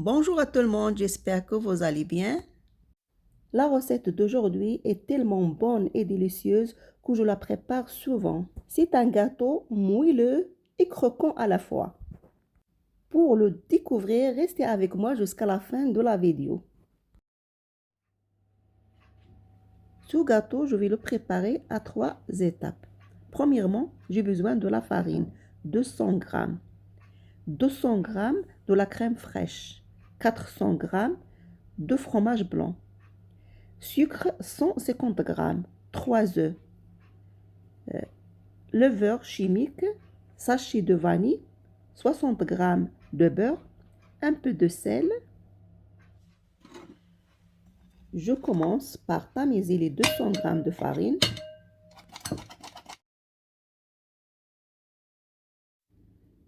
Bonjour à tout le monde, j'espère que vous allez bien. La recette d'aujourd'hui est tellement bonne et délicieuse que je la prépare souvent. C'est un gâteau moelleux et croquant à la fois. Pour le découvrir, restez avec moi jusqu'à la fin de la vidéo. Ce gâteau, je vais le préparer à 3 étapes. Premièrement, j'ai besoin de la farine, 200 g, 200 g de la crème fraîche, 400 g de fromage blanc, sucre 150 g, 3 œufs, levure chimique, sachet de vanille, 60 g de beurre, un peu de sel. Je commence par tamiser les 200 g de farine.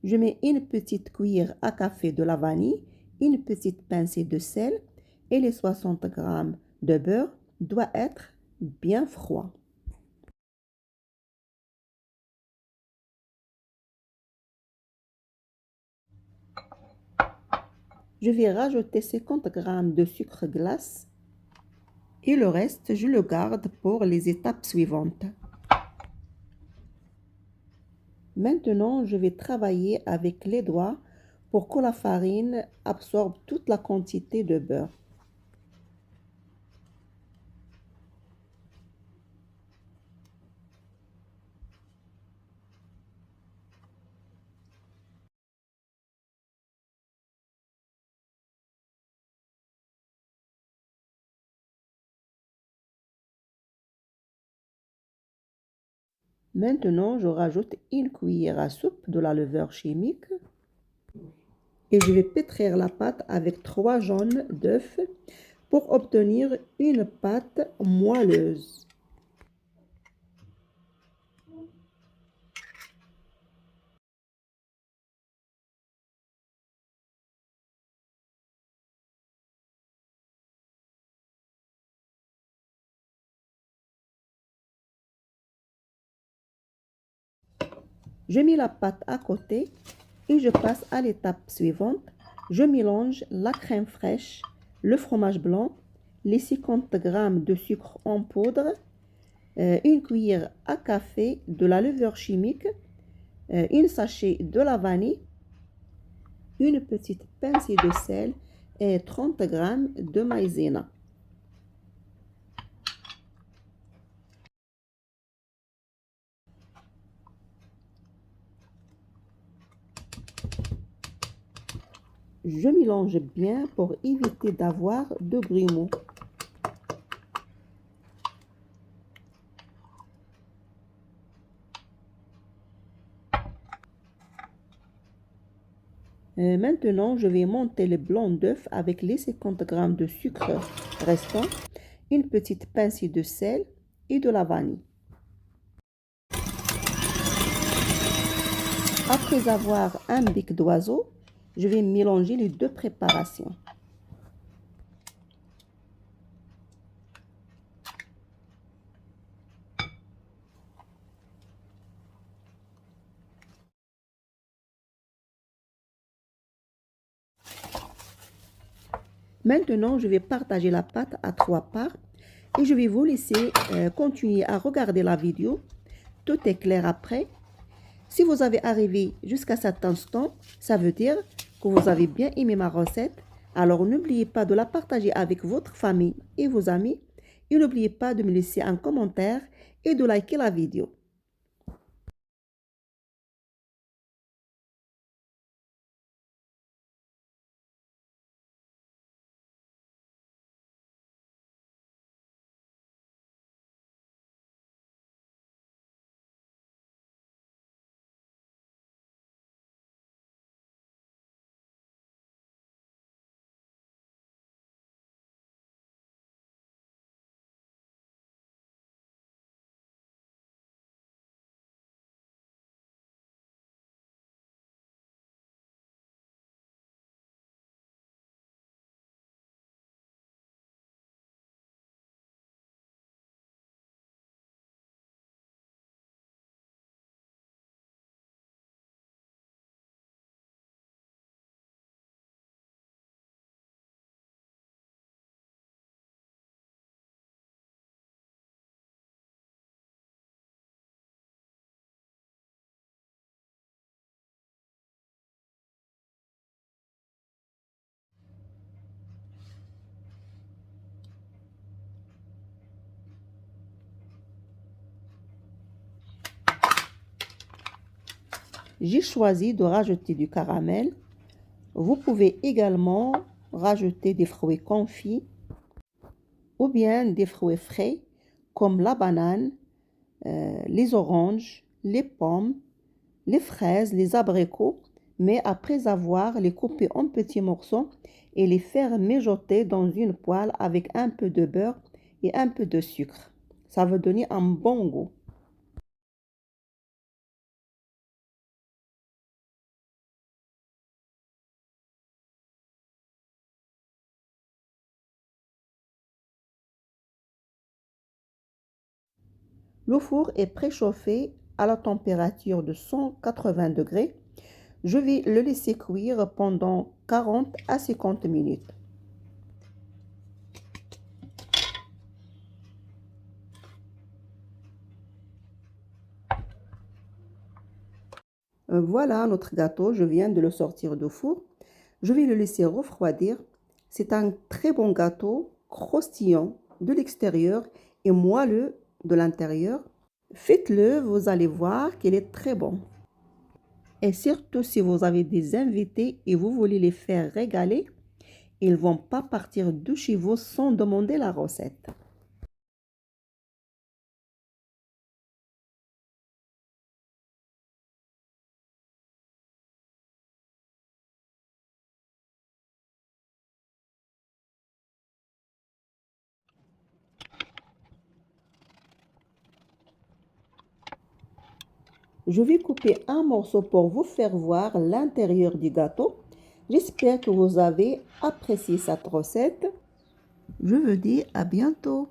Je mets une petite cuillère à café de la vanille, une petite pincée de sel et les 60 g de beurre doivent être bien froids. Je vais rajouter 50 g de sucre glace et le reste, je le garde pour les étapes suivantes. Maintenant, je vais travailler avec les doigts pour que la farine absorbe toute la quantité de beurre. Maintenant, je rajoute une cuillère à soupe de la levure chimique et je vais pétrir la pâte avec 3 jaunes d'œufs pour obtenir une pâte moelleuse. Je mets la pâte à côté et je passe à l'étape suivante. Je mélange la crème fraîche, le fromage blanc, les 50 g de sucre en poudre, une cuillère à café de la levure chimique, une sachet de la vanille, une petite pincée de sel et 30 g de maïzena. Je mélange bien pour éviter d'avoir de grumeaux. Maintenant, je vais monter le blanc d'œuf avec les 50 g de sucre restants, une petite pincée de sel et de la vanille. Après avoir un bec d'oiseau, je vais mélanger les deux préparations. Maintenant, je vais partager la pâte à 3 parts et je vais vous laisser continuer à regarder la vidéo. Tout est clair après. Si vous avez arrivé jusqu'à cet instant, ça veut dire que vous avez bien aimé ma recette. Alors n'oubliez pas de la partager avec votre famille et vos amis. Et n'oubliez pas de me laisser un commentaire et de liker la vidéo. J'ai choisi de rajouter du caramel. Vous pouvez également rajouter des fruits confits ou bien des fruits frais comme la banane, les oranges, les pommes, les fraises, les abricots, mais après avoir les coupés en petits morceaux et les faire mijoter dans une poêle avec un peu de beurre et un peu de sucre. Ça va donner un bon goût. Le four est préchauffé à la température de 180 degrés. Je vais le laisser cuire pendant 40 à 50 minutes. Voilà notre gâteau, je viens de le sortir du four. Je vais le laisser refroidir. C'est un très bon gâteau, croustillant de l'extérieur et moelleux de l'intérieur. Faites-le, vous allez voir qu'il est très bon. Et surtout si vous avez des invités et vous voulez les faire régaler, ils ne vont pas partir de chez vous sans demander la recette. Je vais couper un morceau pour vous faire voir l'intérieur du gâteau. J'espère que vous avez apprécié cette recette. Je vous dis à bientôt.